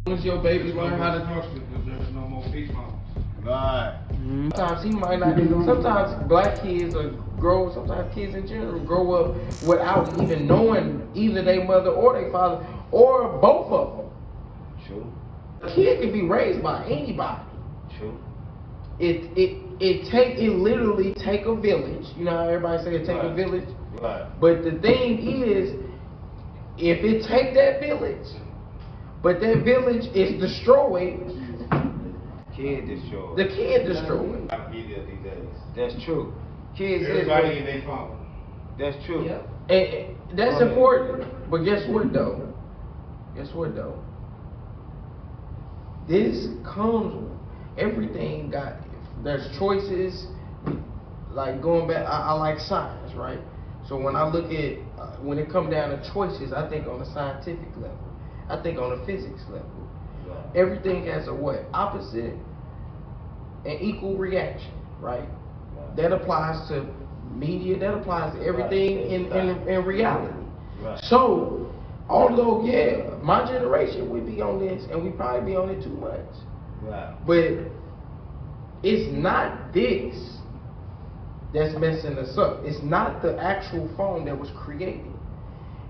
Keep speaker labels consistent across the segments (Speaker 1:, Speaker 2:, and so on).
Speaker 1: Once your baby learn how to
Speaker 2: trust it, because there's no more peace moms.
Speaker 3: Right.
Speaker 1: sometimes he might not. Sometimes black kids sometimes kids in general grow up without even knowing either their mother or their father or both of them.
Speaker 3: True.
Speaker 1: A kid can be raised by anybody.
Speaker 3: True.
Speaker 1: It literally take a village. You know how everybody say it take a village?
Speaker 3: Right.
Speaker 1: But the thing is, if it take that village, but that village is destroyed,
Speaker 3: Kid destroyed.
Speaker 1: the kid destroyed.
Speaker 2: Media these days.
Speaker 3: That's true. Kids
Speaker 2: Everybody
Speaker 3: is
Speaker 2: in their phone.
Speaker 3: That's true.
Speaker 1: Yep. And that's important. But guess what though? This comes, everything there's choices. Like going back, I like science, right? So when I look at, when it comes down to choices, I think on a scientific level. I think on a physics level.
Speaker 3: Right.
Speaker 1: Everything has a what? Opposite and equal reaction, right? That applies to media, that applies to everything in reality.
Speaker 3: Right.
Speaker 1: So, although, yeah, my generation, we be on this, and we probably be on it too much.
Speaker 3: Right.
Speaker 1: But it's not this that's messing us up. It's not the actual phone that was created.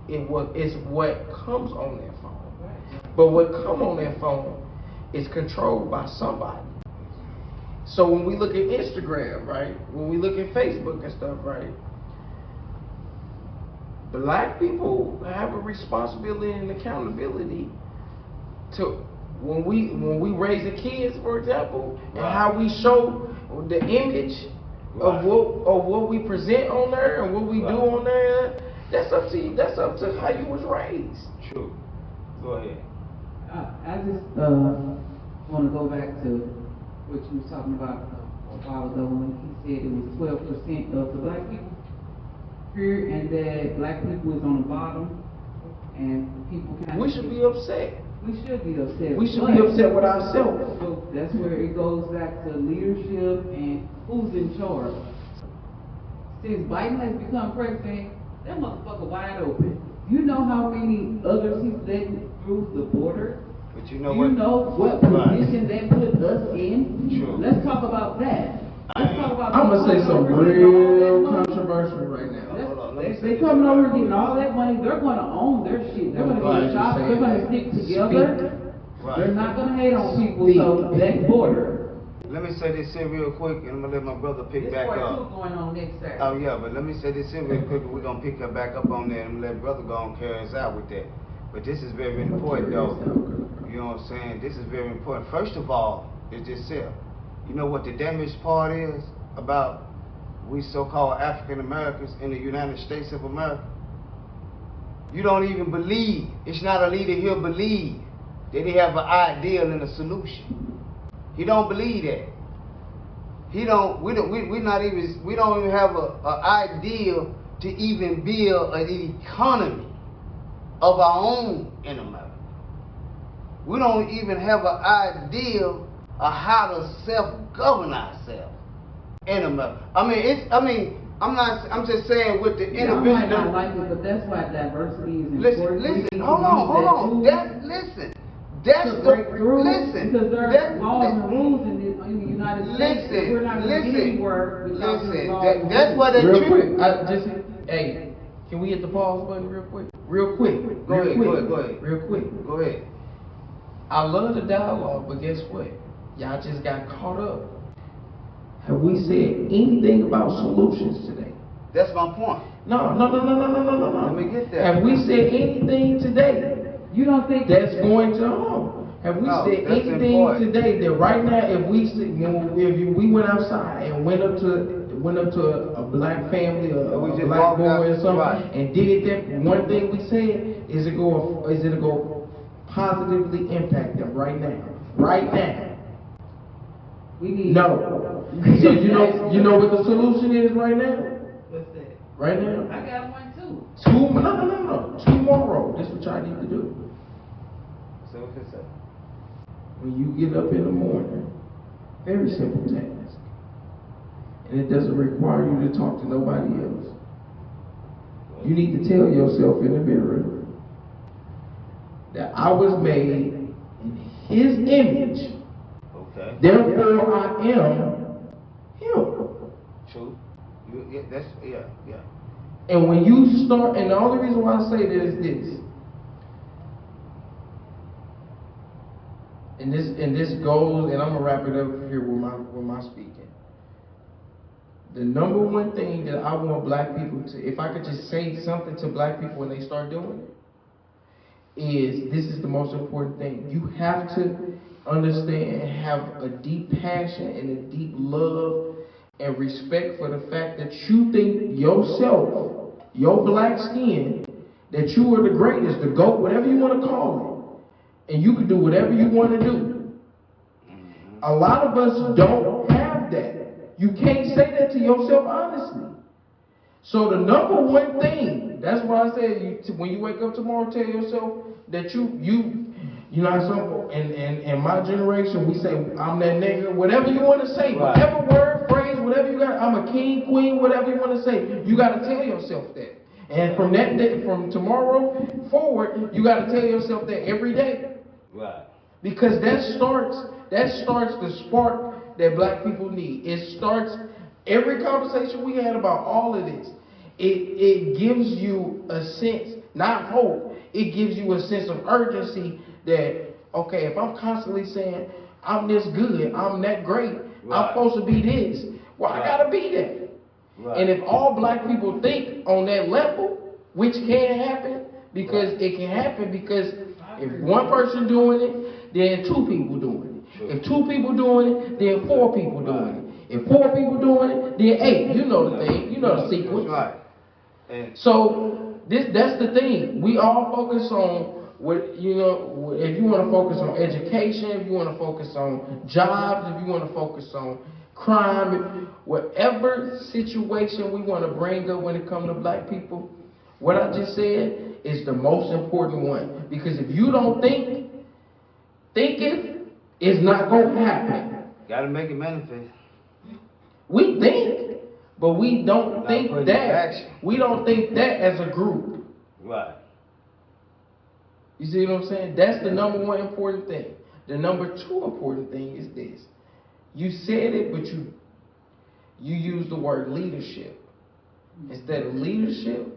Speaker 1: It's what comes on that phone. But what come on that phone is controlled by somebody. So when we look at Instagram, right? When we look at Facebook and stuff, right? Black people have a responsibility and accountability to when we raise the kids, for example, and how we show the image of what we present on there and what we do on there. That's up to you. That's up to how you was raised.
Speaker 3: True. Go ahead.
Speaker 4: I just want to go back to what you were talking about a while ago when he said it was 12% of the black people here, and that black people is on the bottom, and people kind of.
Speaker 1: We should be upset.
Speaker 4: We should be upset.
Speaker 1: We should be upset with ourselves.
Speaker 4: So that's where it goes back to leadership and who's in charge. Since Biden has become president, that motherfucker wide open. You know how many others he's letting through the border?
Speaker 3: But you know
Speaker 4: Do
Speaker 3: what?
Speaker 4: you know what position that put us in?
Speaker 3: True.
Speaker 4: Let's talk about that. Let's talk about.
Speaker 1: I'm gonna say something real controversial right now.
Speaker 4: They coming over and getting all that money. They're going to own their shit. They're going to
Speaker 1: Right,
Speaker 4: get shops.
Speaker 1: you're
Speaker 4: They're going to
Speaker 1: saying
Speaker 4: stick together.
Speaker 3: Right.
Speaker 4: They're not going to hate on people. So that border.
Speaker 3: Let me say this here real quick, and I'm gonna let my brother pick
Speaker 4: This
Speaker 3: back
Speaker 4: part
Speaker 3: up.
Speaker 4: two going on next Saturday.
Speaker 3: Oh yeah, but let me say this here real quick, and we're gonna pick her back up on that, and let brother go and carry us out with that. But this is very important though. You know what I'm saying? This is very important. First of all, is this here. You know what the damaged part is about we so-called African Americans in the United States of America? You don't even believe. It's not a leader here believe that he have an ideal and a solution. He don't believe that. We don't even have an ideal to even build an economy of our own in America. We don't even have an idea of how to self-govern ourselves in America. I'm just saying with the
Speaker 4: Y'all might
Speaker 3: individual.
Speaker 4: not like it, but that's why diversity is
Speaker 3: Listen,
Speaker 4: important.
Speaker 3: hold on. That's
Speaker 4: Listen, because there are laws and rules in the United States.
Speaker 3: Listen,
Speaker 4: We're not going anywhere without the laws and
Speaker 3: that's
Speaker 4: rules.
Speaker 3: what they
Speaker 1: Real
Speaker 3: treat.
Speaker 1: quick, hey, can we hit the pause button real quick? Real quick.
Speaker 3: Go ahead.
Speaker 1: Real quick.
Speaker 3: Go ahead.
Speaker 1: I love the dialogue, but guess what? Y'all just got caught up. Have we said anything about solutions today?
Speaker 3: That's my point.
Speaker 1: No.
Speaker 3: Let me get that.
Speaker 1: Have we said anything today
Speaker 4: You don't think
Speaker 1: that's going to Have we
Speaker 3: No,
Speaker 1: said
Speaker 3: that's
Speaker 1: anything
Speaker 3: important.
Speaker 1: today that right now, if we went outside and went up to a black family or
Speaker 3: And we
Speaker 1: a
Speaker 3: just
Speaker 1: black
Speaker 3: walked
Speaker 1: boy
Speaker 3: out,
Speaker 1: or something
Speaker 3: right.
Speaker 1: and did that, one thing we said is it go positively impact them right now? Right now.
Speaker 4: we need
Speaker 1: No. So you know what the solution is right now?
Speaker 4: What's that?
Speaker 1: Right now?
Speaker 4: I got one too.
Speaker 1: No. Tomorrow. That's what y'all need to do.
Speaker 3: So what's it say?
Speaker 1: When you get up in the morning, very simple task. And it doesn't require you to talk to nobody else. You need to tell yourself in the mirror that I was made in his image.
Speaker 3: Okay.
Speaker 1: Therefore I am him.
Speaker 3: True. Yeah.
Speaker 1: And when you start, and the only reason why I say that is this. And this goes, and I'm gonna wrap it up here with my speaking. The number one thing that I want black people to, if I could just say something to black people when they start doing it, is this is the most important thing. You have to understand and have a deep passion and a deep love and respect for the fact that you think yourself, your black skin, that you are the greatest, the GOAT, whatever you want to call it, and you can do whatever you want to do. A lot of us don't have that. You can't say that to yourself honestly. So the number one thing, that's why I said, when you wake up tomorrow, tell yourself that you know, some, in my generation, we say, I'm that nigga, whatever you want to say,
Speaker 3: Right.
Speaker 1: whatever word, phrase, whatever you got, I'm a king, queen, whatever you want to say, you got to tell yourself that. And from that day, from tomorrow forward, you got to tell yourself that every day.
Speaker 3: Right.
Speaker 1: Because that starts the spark that black people need. It starts every conversation we had about all of this. It gives you a sense, not hope, it gives you a sense of urgency that, okay, if I'm constantly saying, I'm this good, I'm that great,
Speaker 3: right.
Speaker 1: I'm supposed to be this, well,
Speaker 3: right.
Speaker 1: I gotta be that.
Speaker 3: Right.
Speaker 1: And if all black people think on that level, which can happen, because
Speaker 3: right.
Speaker 1: it can happen because if one person doing it, then two people doing it.
Speaker 3: True.
Speaker 1: If two people doing it, then four people doing it. If four people doing it, then eight. You know the thing. You know the sequence.
Speaker 3: Right. And
Speaker 1: so that's the thing. We all focus on what, you know. If you want to focus on education, if you want to focus on jobs, if you want to focus on crime, whatever situation we want to bring up when it comes to black people, what I just said is the most important one. Because if you don't think, thinking is not going to happen.
Speaker 3: Gotta make it manifest.
Speaker 1: We think, but we don't think
Speaker 3: put it in
Speaker 1: that.
Speaker 3: action.
Speaker 1: We don't think that as a group.
Speaker 3: Right.
Speaker 1: You see what I'm saying? That's the number one important thing. The number two important thing is this. You said it, but you used the word leadership. Instead of leadership,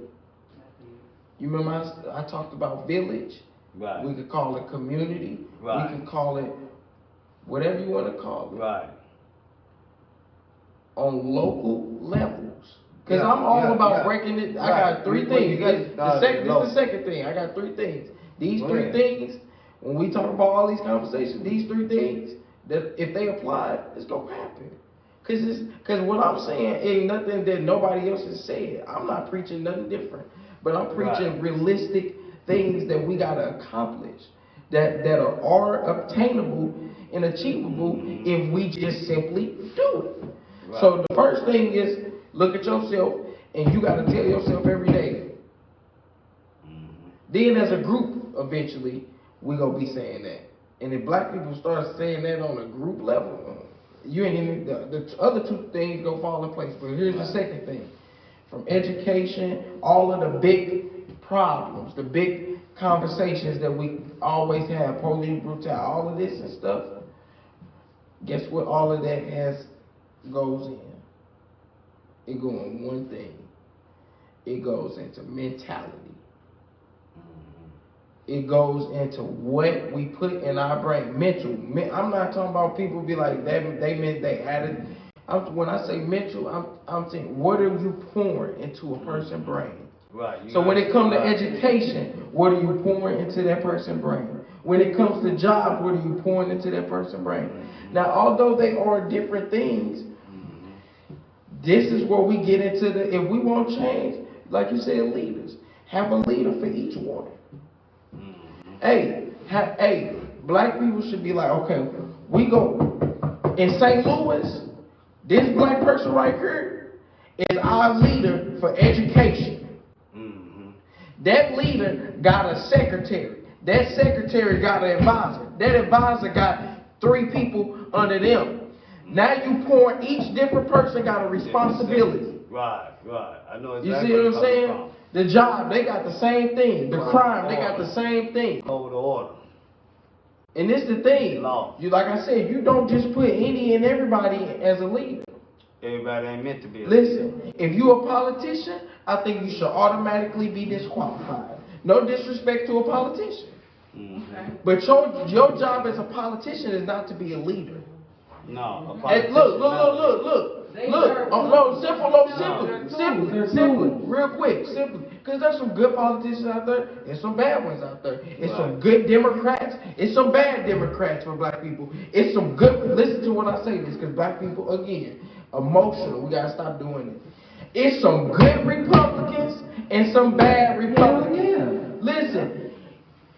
Speaker 1: you remember I talked about village?
Speaker 3: Right.
Speaker 1: We could call it community.
Speaker 3: Right.
Speaker 1: We could call it whatever you want to call it.
Speaker 3: Right.
Speaker 1: On local levels. Because I'm all about breaking it. I got three things. The second thing. I got three things. These three things, when we talk about all these conversations, these three things, that if they apply, it's going to happen. Because what I'm saying ain't nothing that nobody else has said. I'm not preaching nothing different. But I'm preaching realistic things that we got to accomplish. That are obtainable and achievable if we just simply do it. Right. So the first thing is look at yourself, and you got to tell yourself every day. Then as a group, eventually, we're going to be saying that. And if black people start saying that on a group level, you ain't even, the other two things go fall in place. But here's the second thing. From education, all of the big problems, the big conversations that we always have, police brutality, all of this and stuff, guess what all of that goes in? It goes in one thing. It goes into mentality. It goes into what we put in our brain. Mental. I'm not talking about people be like, they meant they added. When I say mental, I'm saying, what are you pouring into a person's brain?
Speaker 3: Right.
Speaker 1: So when it comes to education, what are you pouring into that person's brain? When it comes to jobs, what are you pouring into that person's brain? Now, although they are different things, this is where we get into if we want change, like you said, leaders. Have a leader for each one. Hey, black people should be like, okay, we go in St. Louis, this black person right here is our leader for education. That leader got a secretary. That secretary got an advisor. That advisor got 3 people under them. Now you pour each different person got a responsibility.
Speaker 3: Right. I know exactly.
Speaker 1: You see what I'm saying? The job, they got the same thing. The crime, they got the same thing.
Speaker 3: Over the order.
Speaker 1: And this the thing.
Speaker 3: Law.
Speaker 1: You like I said, you don't just put any and everybody as a leader.
Speaker 3: Everybody ain't meant to be a
Speaker 1: Listen, if you a politician, I think you should automatically be disqualified. No disrespect to a politician.
Speaker 3: Mhm.
Speaker 1: But your job as a politician is not to be a leader.
Speaker 3: No, a
Speaker 1: Hey,
Speaker 3: politician.
Speaker 1: look. Oh, no, simple, real quick, simply. Because there's some good politicians out there and some bad ones out there. It's some good Democrats, it's some bad Democrats for black people. It's some good, listen to what I say this, because black people, again, emotional. We got to stop doing it. It's some good Republicans and some bad Republicans. Listen,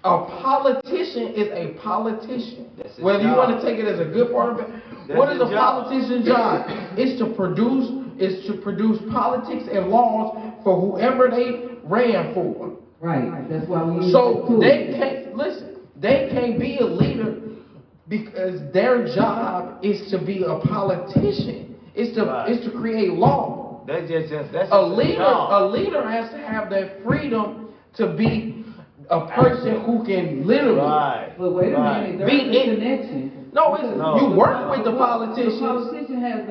Speaker 1: a politician is a politician. Whether you want to take it as a good part of it. What is a politician's job? It's to produce politics and laws for whoever they ran for.
Speaker 4: Right. That's why we.
Speaker 1: So they can't be a leader because their job is to be a politician. It's to create law.
Speaker 3: That's
Speaker 1: A leader has to have that freedom to be a person who can literally
Speaker 4: But wait a minute, there's a connection.
Speaker 1: No, it's, you work with the
Speaker 4: The
Speaker 1: politicians,
Speaker 4: politician has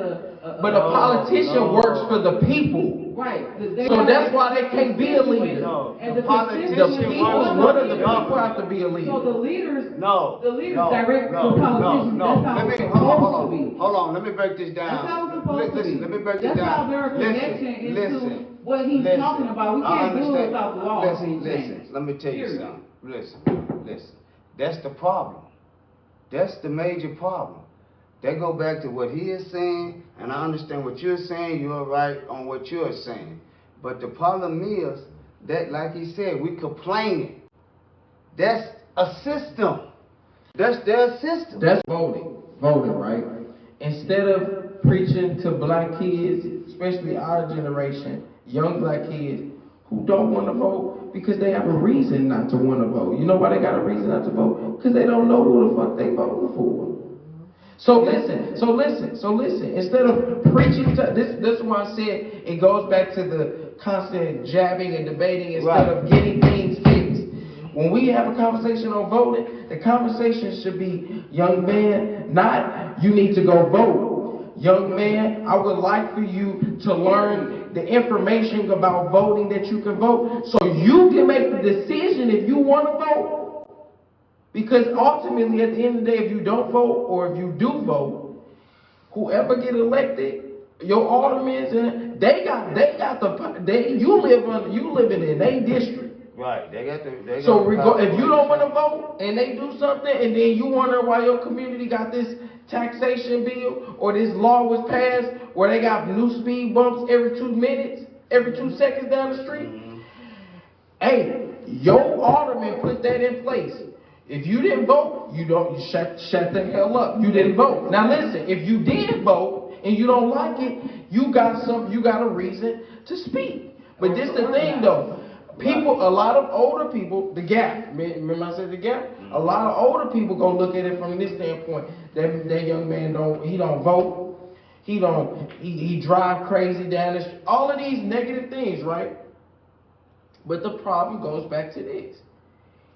Speaker 1: but a politician works for the people.
Speaker 4: Right.
Speaker 1: So that's why they can't be a leader.
Speaker 3: No,
Speaker 4: And
Speaker 3: the
Speaker 4: the
Speaker 3: politician
Speaker 1: One
Speaker 3: works
Speaker 1: of the people have to be a leader.
Speaker 4: So the leaders
Speaker 3: No,
Speaker 4: direct the politicians. That's how it's supposed to be.
Speaker 3: Hold on. Let me break this down.
Speaker 4: That's how it's supposed to be.
Speaker 3: Let me break this
Speaker 4: That's
Speaker 3: down.
Speaker 4: how their connection into
Speaker 3: Listen.
Speaker 4: what he's
Speaker 3: Listen.
Speaker 4: talking about. We
Speaker 3: I
Speaker 4: can't do it
Speaker 3: understand.
Speaker 4: without the law being
Speaker 3: Listen.
Speaker 4: changed.
Speaker 3: Let me tell you
Speaker 4: Period.
Speaker 3: something. Listen. That's the problem. That's the major problem. They go back to what he is saying, and I understand what you're saying. You're right on what you're saying. But the problem is that, like he said, we complaining. That's a system. That's their system.
Speaker 1: That's voting, right? Instead of preaching to black kids, especially our generation, young black kids who don't want to vote because they have a reason not to want to vote. You know why they got a reason not to vote? Because they don't know who the fuck they voting for. So listen. Instead of preaching to this is why I said it goes back to the constant jabbing and debating instead of getting things fixed. When we have a conversation on voting, the conversation should be, young man, not you need to go vote. Young man, I would like for you to learn the information about voting that you can vote so you can make the decision if you want to vote. Because ultimately, at the end of the day, if you don't vote or if you do vote, whoever get elected, your aldermen, you living in their district.
Speaker 3: Right.
Speaker 1: So if you don't want to vote and they do something, and then you wonder why your community got this taxation bill or this law was passed where they got new speed bumps every 2 minutes, every 2 seconds down the street. Mm-hmm. Hey, your alderman put that in place. If you didn't vote, you shut the hell up. You didn't vote. Now listen, if you did vote and you don't like it, you got a reason to speak. But this the thing though. A lot of older people, the gap. Remember I said the gap? A lot of older people gonna look at it from this standpoint. That young man don't vote. He drive crazy down the street. All of these negative things, right? But the problem goes back to this.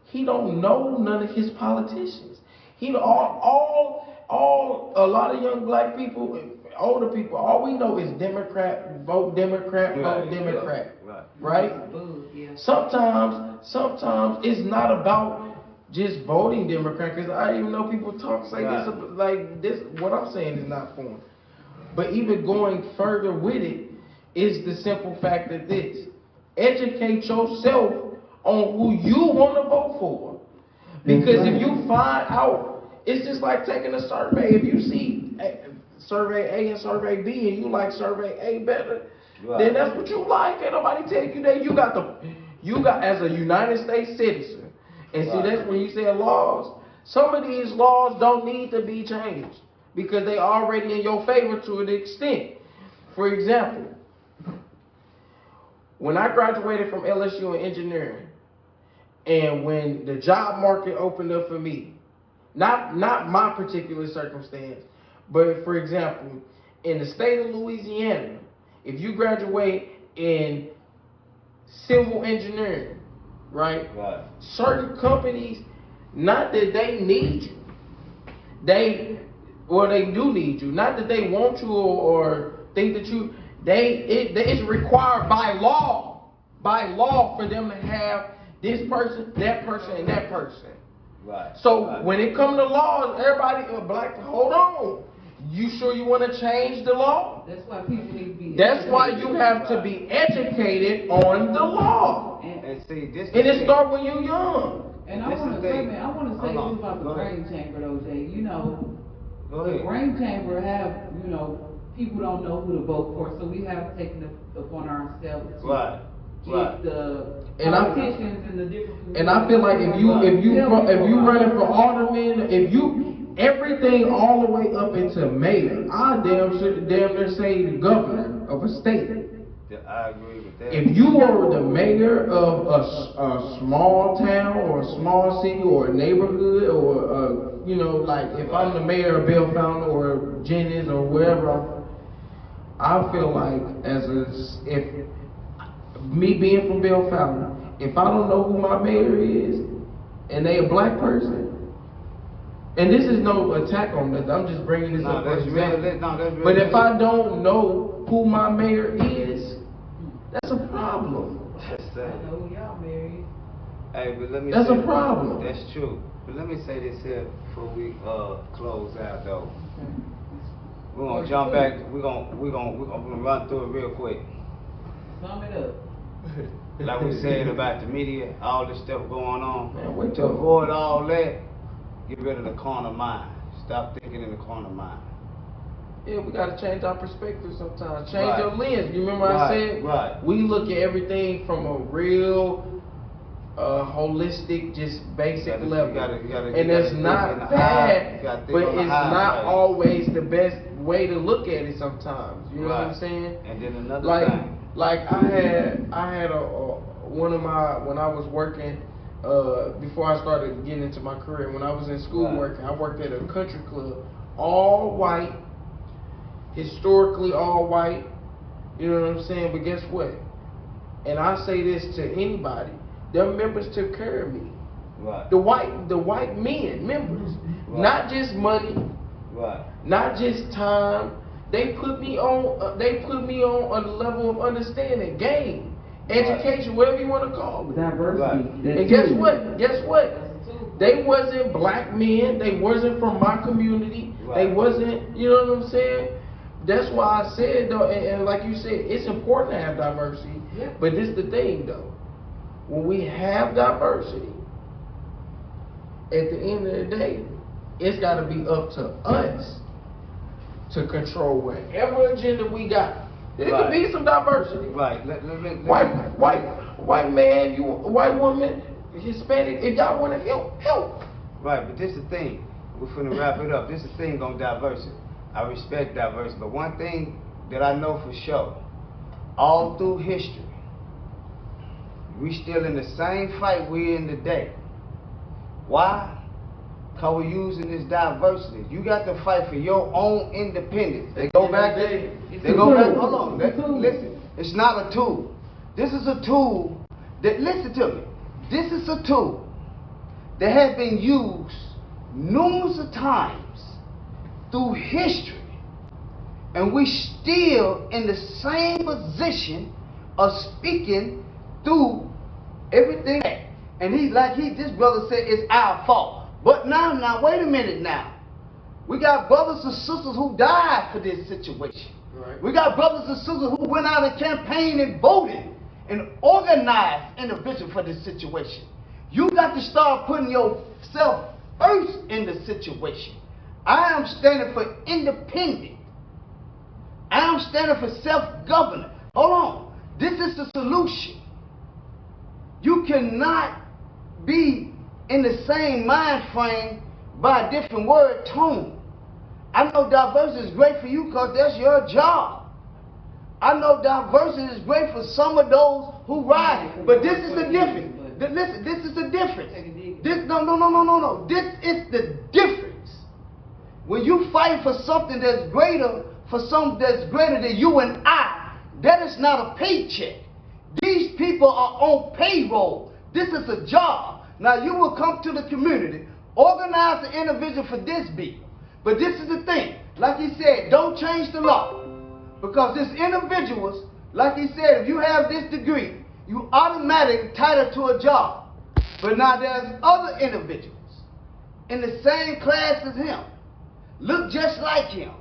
Speaker 1: He don't know none of his politicians. A lot of young black people, older people, all we know is Democrat, vote Democrat, vote Democrat. Right? Sometimes it's not about just voting Democrat, because I even know people say this like this. What I'm saying is not for them. But even going further with it is the simple fact that this: educate yourself on who you want to vote for. Because if you find out, it's just like taking a survey. If you see survey A and survey B and you like survey A better, then that's what you like. Ain't nobody tell you that. You got as a United States citizen. And see, that's when you say laws. Some of these laws don't need to be changed because they already in your favor to an extent. For example, when I graduated from LSU in engineering, and when the job market opened up for me, not my particular circumstance, but for example, in the state of Louisiana, if you graduate in civil engineering, right? Certain companies, not that they need you, they do need you. Not that they want you or think that you. It's required by law for them to have this person, that person, and that person.
Speaker 3: Right.
Speaker 1: So
Speaker 3: right.
Speaker 1: when it comes to laws, everybody black. Hold on. You sure you want to change the law?
Speaker 4: That's why people need to be.
Speaker 1: That's why you have to be educated on the law.
Speaker 3: And see, this.
Speaker 1: And it starts when you're young.
Speaker 4: And I want to say, man, I want to say this about the brain chamber, though, Jay. You know, the brain chamber have, you know, people don't know who to vote for, so we have taken it upon ourselves to get the politicians and the different.
Speaker 1: And I feel like if you running for alderman, everything all the way up into mayor, I damn near say the governor of a state.
Speaker 3: Yeah, I agree with that.
Speaker 1: If you were the mayor of a small town or a small city or a neighborhood or you know, like if I'm the mayor of Bell Fountain or Jennings or wherever, I feel like if me being from Bell Fountain, if I don't know who my mayor is and they a black person. And this is no attack on this. I'm just bringing this up for example. But if I don't know who my mayor is, that's a problem.
Speaker 3: That's sad.
Speaker 4: I know who y'all married.
Speaker 3: Hey, but let me.
Speaker 1: That's
Speaker 3: say,
Speaker 1: a problem.
Speaker 3: That's true. But let me say this here before we close out though. We're gonna jump back. We're gonna run through it real quick.
Speaker 4: Sum it up.
Speaker 3: Like we said about the media, all this stuff going on.
Speaker 1: Man, wait
Speaker 3: to
Speaker 1: till-
Speaker 3: avoid all that, get rid of the corner mind. Stop thinking in the corner mind.
Speaker 1: Yeah, we gotta change our perspective sometimes. Change
Speaker 3: Right.
Speaker 1: your lens. You remember I said
Speaker 3: Right.
Speaker 1: we look at everything from a real holistic, just basic level.
Speaker 3: You gotta
Speaker 1: and it's
Speaker 3: think in
Speaker 1: not
Speaker 3: the
Speaker 1: bad,
Speaker 3: high- you gotta think
Speaker 1: but
Speaker 3: on the
Speaker 1: it's
Speaker 3: high
Speaker 1: not
Speaker 3: side.
Speaker 1: always the best way to look at it sometimes. You know what I'm
Speaker 3: Right.
Speaker 1: saying?
Speaker 3: And then another
Speaker 1: Like
Speaker 3: thing.
Speaker 1: I had one of my, when I was working before I started getting into my career, when I was in school
Speaker 3: Right.
Speaker 1: working, I worked at a country club, all white, historically all white. You know what I'm saying? But guess what? And I say this to anybody, their members took care of me.
Speaker 3: Right.
Speaker 1: The white men members,
Speaker 3: Right.
Speaker 1: not just money,
Speaker 3: Right.
Speaker 1: not just time. They put me on a level of understanding, game, education, whatever you want to call it.
Speaker 4: Diversity.
Speaker 3: Right.
Speaker 4: That
Speaker 1: And guess
Speaker 4: too.
Speaker 1: what? Guess what? They wasn't black men. They wasn't from my community. They
Speaker 3: Right.
Speaker 1: wasn't. You know what I'm saying? That's why I said though, and like you said, it's important to have diversity.
Speaker 4: Yeah.
Speaker 1: But this the thing though, when we have diversity, at the end of the day, it's got to be up to us to control whatever agenda we got. There could be some diversity.
Speaker 3: Right.
Speaker 1: White man, you white woman, Hispanic. If y'all want to help.
Speaker 3: Right, but this is the thing. We're finna wrap it up. This is the thing on diversity. I respect diversity, but one thing that I know for sure, all through history, we still in the same fight we're in today. Why? Because we're using this diversity. You got to fight for your own independence. They go back there. They go back. Hold on. Listen. It's not a tool. This is a tool that, listen to me. This is a tool that has been used numerous of times through history. And we still in the same position of speaking through everything. And this brother said, it's our fault. But now, wait a minute now. We got brothers and sisters who died for this situation.
Speaker 1: Right.
Speaker 3: We got brothers and sisters who went out and campaigned and voted and organized individuals for this situation. You got to start putting yourself first in the situation. I am standing for independent. I am standing for self-government. Hold on. This is the solution. You cannot be in the same mind frame by a different word tone. I know diversity is great for you because that's your job. I know diversity is great for some of those who ride, but this is the difference. Listen, this is the difference. No. This is the difference. When you fight for something that's greater, for something that's greater than you and I, that is not a paycheck. These people are on payroll. This is a job. Now you will come to the community, organize the individual for this bill. But this is the thing, like he said, don't change the law. Because this individuals, like he said, if you have this degree, you automatically entitled to a job. But now there's other individuals in the same class as him, look just like him,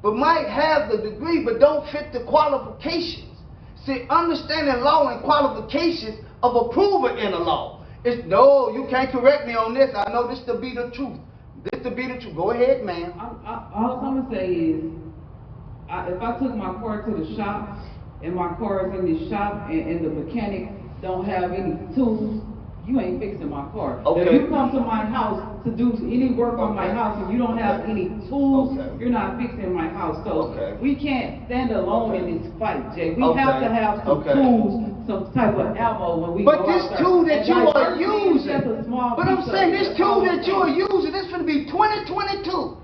Speaker 3: but might have the degree but don't fit the qualifications. See, understanding law and qualifications of approval in the law. It's, no, you can't correct me on this. I know this to be the truth. This to be the truth. Go ahead, ma'am.
Speaker 4: All I'm gonna say is, if I took my car to the shop and my car is in the shop and the mechanic don't have any tools, you ain't fixing my car.
Speaker 3: Okay.
Speaker 4: If you come to my house to do any work on my house and you don't have any tools, you're not fixing my house. So we can't stand alone in this fight, Jay. We have to have some tools, some type of ammo when we
Speaker 3: But
Speaker 4: go
Speaker 3: this
Speaker 4: out there.
Speaker 3: tool that
Speaker 4: And
Speaker 3: you
Speaker 4: like,
Speaker 3: are
Speaker 4: everything is
Speaker 3: using,
Speaker 4: just a small
Speaker 3: but I'm
Speaker 4: piece of
Speaker 3: saying
Speaker 4: it.
Speaker 3: this
Speaker 4: That's
Speaker 3: tool
Speaker 4: all I'm
Speaker 3: that you are
Speaker 4: saying.
Speaker 3: using, this going to be 2022.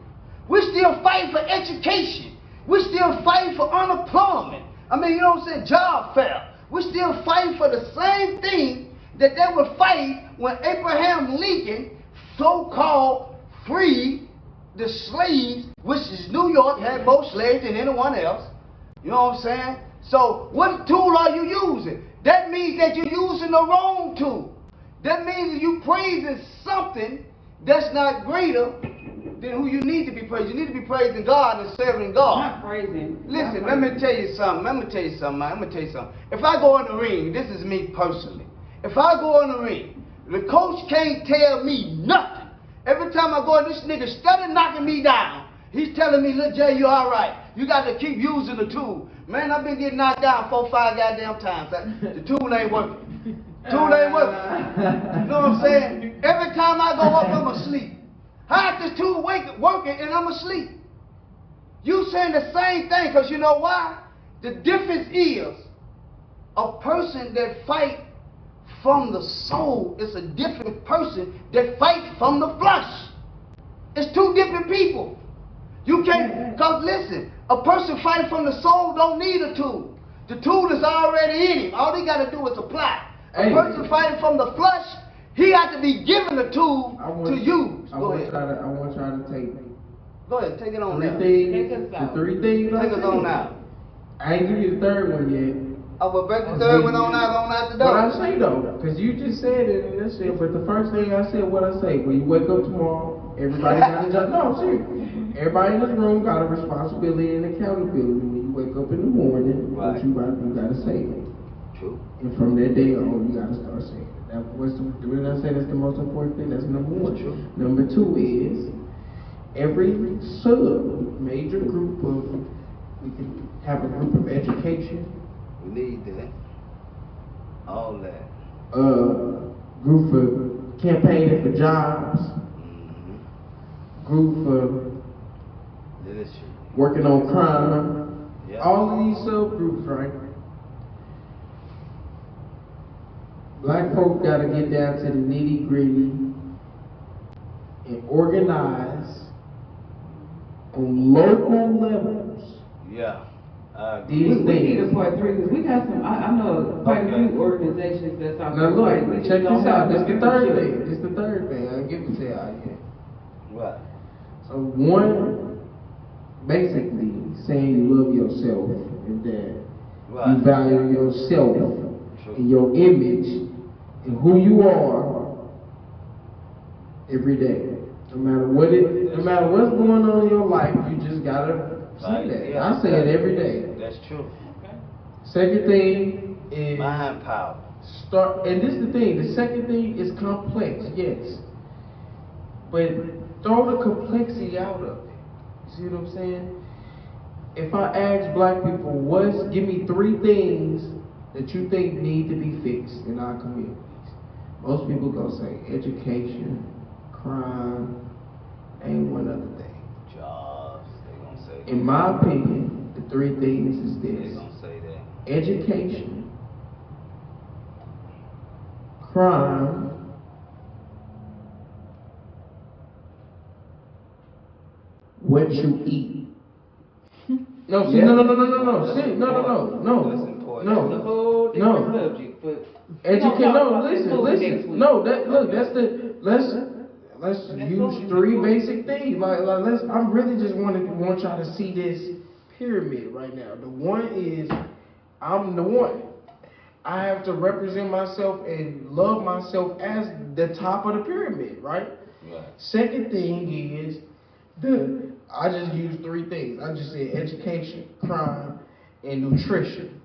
Speaker 3: We're still fighting for education. We're still fighting for unemployment. I mean, you know what I'm saying, job fair. We're still fighting for the same thing that they were fighting when Abraham Lincoln so-called freed the slaves, which is New York, had more slaves than anyone else. You know what I'm saying? So what tool are you using? That means that you're using the wrong tool. That means that you're praising something that's not greater than who you need to be praising. You need to be praising God and serving God.
Speaker 4: Not praising.
Speaker 3: Listen, let me tell you something. Man. Let me tell you something. If I go in the ring, this is me personally. If I go in the ring, the coach can't tell me nothing. Every time I go in, this nigga steady knocking me down. He's telling me, look, Jay, you all right. You got to keep using the tool. Man, I've been getting knocked down 4 or 5 goddamn times. The tool ain't working. Tool ain't working. You know what I'm saying? Every time I go up, I'm asleep. How is this tool working and I'm asleep? You saying the same thing, because you know why? The difference is a person that fight from the soul is a different person that fight from the flesh. It's two different people. You can't, because listen, a person fighting from the soul don't need a tool. The tool is already in him. All he got to do is apply. A person fighting from the flesh, he has to be given the tool to use. Go ahead.
Speaker 1: I want y'all to take
Speaker 3: Go ahead, take it on now.
Speaker 1: the 3 things.
Speaker 3: Take us on now.
Speaker 1: I ain't give you the third one yet.
Speaker 3: Oh, but break the third one on out the door.
Speaker 1: What I say though, because you just said it and that's it. But the first thing I said, what I say, when you wake up tomorrow, everybody got a job. No, seriously. Everybody in this room got a responsibility and accountability when you wake up in the morning. What you gotta say it.
Speaker 3: True.
Speaker 1: And from that day on, you gotta start saying it. That was what I say. That's the most important thing. That's number one.
Speaker 3: True.
Speaker 1: Number two is every major group of, we can have a group of education.
Speaker 3: We need that. All that.
Speaker 1: Group for campaigning for jobs. Group for working on crime.
Speaker 3: Yep.
Speaker 1: All of these subgroups, right? Black folk gotta get down to the nitty gritty and organize on local levels.
Speaker 3: Yeah.
Speaker 1: These
Speaker 4: We need a
Speaker 1: things.
Speaker 4: part 3 because we got some. I know quite a few organizations that's out
Speaker 1: Now
Speaker 4: there
Speaker 1: look,
Speaker 4: fighting. We
Speaker 1: check
Speaker 4: just don't
Speaker 1: this out.
Speaker 4: have
Speaker 1: This
Speaker 4: the
Speaker 1: the third
Speaker 4: membership.
Speaker 1: thing. This the third thing. I'll give it to y'all here.
Speaker 3: What?
Speaker 1: So one, basically saying you love yourself and that you value yourself and your image and who you are every day. No matter what's going on in your life, you just gotta say that.
Speaker 3: Yeah.
Speaker 1: I say it every day.
Speaker 3: That's true.
Speaker 1: Second thing is
Speaker 3: Mind power.
Speaker 1: and this is the thing, the second thing is complex, yes. But throw the complexity out of it. You see what I'm saying? If I ask black people, give me 3 things that you think need to be fixed in our communities. Most people gonna say education, crime, and one other thing.
Speaker 3: Jobs, they gonna say.
Speaker 1: In my opinion, the 3 things is
Speaker 3: They
Speaker 1: this:
Speaker 3: gonna say that.
Speaker 1: education, crime, what you eat. No, see, no. See, no.
Speaker 3: That's important.
Speaker 4: That's a whole different subject. But
Speaker 1: Educate.
Speaker 4: we're gonna talk
Speaker 1: No,
Speaker 4: about this
Speaker 1: listen.
Speaker 4: next week.
Speaker 1: No, look. That's the. let's use three basic things. Like let's. I'm really just want y'all to see this pyramid right now. The one is I'm the one. I have to represent myself and love myself as the top of the pyramid, right?
Speaker 3: Right.
Speaker 1: Second thing is I just used three things. I just said education, crime, and nutrition.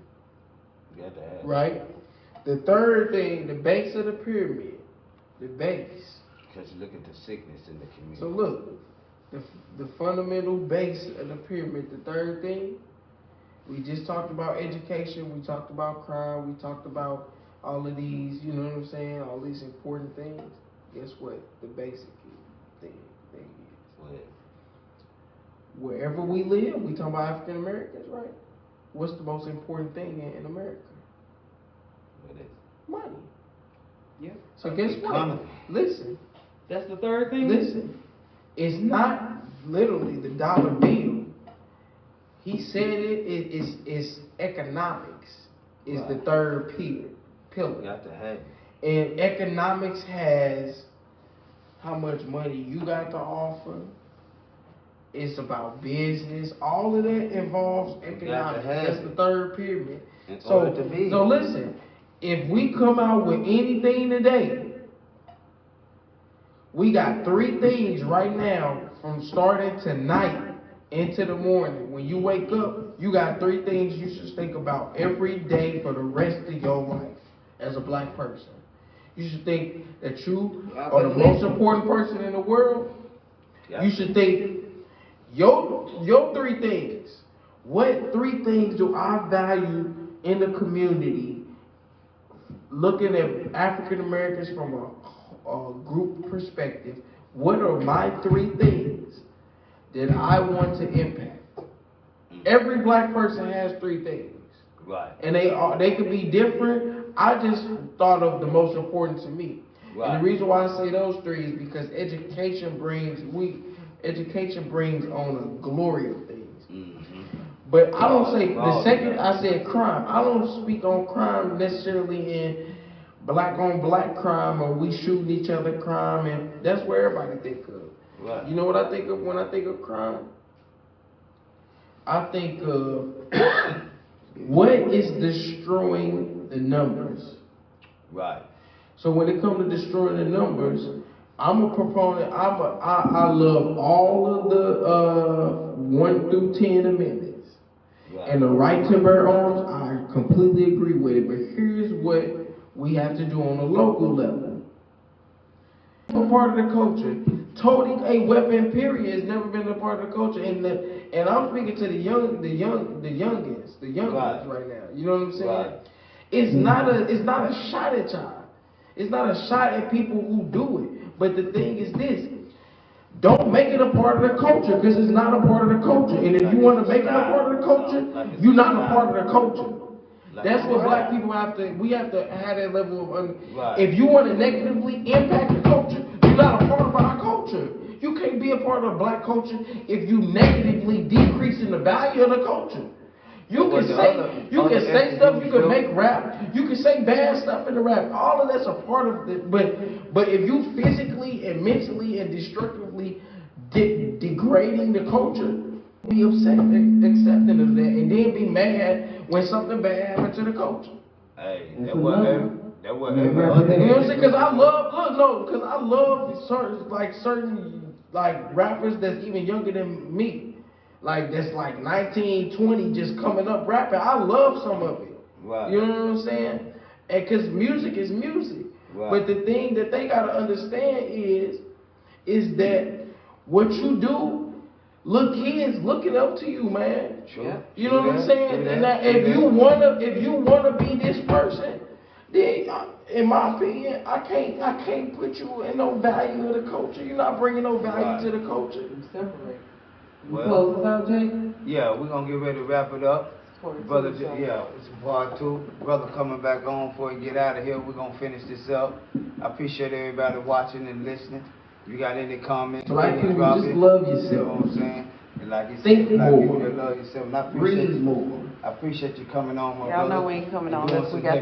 Speaker 3: You got to have.
Speaker 1: Right? The third thing, the base of the pyramid. The base.
Speaker 3: Because you look at the sickness in the community.
Speaker 1: So look, the fundamental base of the pyramid, the third thing, we just talked about education, we talked about crime, we talked about all of these, you know what I'm saying, all these important things. Guess what? The basic thing is.
Speaker 3: What?
Speaker 1: Wherever we live, we talk about African Americans, right? What's the most important thing in America?
Speaker 3: What is?
Speaker 1: Money.
Speaker 4: Yeah.
Speaker 1: So guess what?
Speaker 3: Economy.
Speaker 1: Listen.
Speaker 4: That's the third thing?
Speaker 1: Listen. It's not literally the dollar bill. He said it's economics is the third pillar.
Speaker 3: You got to have it.
Speaker 1: And economics has how much money you got to offer. It's about business. All of that involves economics. That's the third pyramid. So listen, if we come out with anything today, we got three things right now from starting tonight into the morning. When you wake up, you got three things you should think about every day for the rest of your life as a black person. You should think that you are the most important person in the world. You should think your three things. What three things do I value in the community? Looking at African Americans from a group perspective, what are my three things that I want to impact? Every black person has three things.
Speaker 3: Right.
Speaker 1: And they could be different. I just thought of the most important to me.
Speaker 3: Right.
Speaker 1: And the reason why I say those three is because education brings on a glory of things.
Speaker 3: Mm-hmm.
Speaker 1: But I don't say the second I said crime. I don't speak on crime necessarily in black on black crime or we shooting each other crime, and that's where everybody think of.
Speaker 3: Right.
Speaker 1: You know what I think of when I think of crime? I think of what is destroying the numbers.
Speaker 3: Right.
Speaker 1: So when it comes to destroying the numbers, I'm a proponent. I love all of the 1 through 10 amendments.
Speaker 3: Right.
Speaker 1: And the right to bear arms, I completely agree with it. But here's what we have to do on a local level. A part of the culture. Toting a weapon, period, has never been a part of the culture. And I'm speaking to the youngins right now. You know what I'm saying?
Speaker 3: Right.
Speaker 1: It's not a shot at y'all. It's not a shot at people who do it. But the thing is this. Don't make it a part of the culture because it's not a part of the culture. And if you want to make it a part of the culture, you're not a part of the culture. That's what black people we have to have that level of If you want to negatively impact the culture, you're not a part of our culture. You can't be a part of black culture if you negatively decreasing the value of the culture. You can say stuff, you can make rap, you can say bad stuff in the rap. All of that's a part of it. But if you physically and mentally and destructively degrading the culture, be accepting of that, and then be mad when something bad happens to the culture.
Speaker 3: Hey,
Speaker 4: That's
Speaker 3: that wasn't.
Speaker 1: You know what I'm saying? Because I love certain rappers that's even younger than me. Like that's like 19, 20 just coming up rapping. I love some of it.
Speaker 3: Right.
Speaker 1: You know what I'm saying? And cause music is music.
Speaker 3: Right.
Speaker 1: But the thing that they gotta understand is that what you do, kids looking up to you, man.
Speaker 3: Sure.
Speaker 1: You know what I'm saying? And that if you wanna be this person, then in my opinion, I can't put you in no value of the culture. You're not bringing no value to the culture.
Speaker 4: Separate.
Speaker 3: Well,
Speaker 4: Close this out, Jay?
Speaker 3: yeah, we're gonna get ready to wrap it up. Brother, it's part 2. Brother coming back on before we get out of here. We're gonna finish this up. I appreciate everybody watching and listening. If you got any comments,
Speaker 1: Black people,
Speaker 3: drop
Speaker 1: just
Speaker 3: it.
Speaker 1: love
Speaker 3: You know
Speaker 1: yourself.
Speaker 3: what I'm saying? And like you
Speaker 1: Think
Speaker 3: said, black
Speaker 1: more.
Speaker 3: people that love yourself. And I appreciate
Speaker 1: Breathe more.
Speaker 3: I appreciate you coming on, my
Speaker 5: Y'all
Speaker 3: brother.
Speaker 5: know we ain't coming
Speaker 3: and
Speaker 5: on
Speaker 3: doing
Speaker 5: unless we
Speaker 3: some
Speaker 5: got
Speaker 3: heavy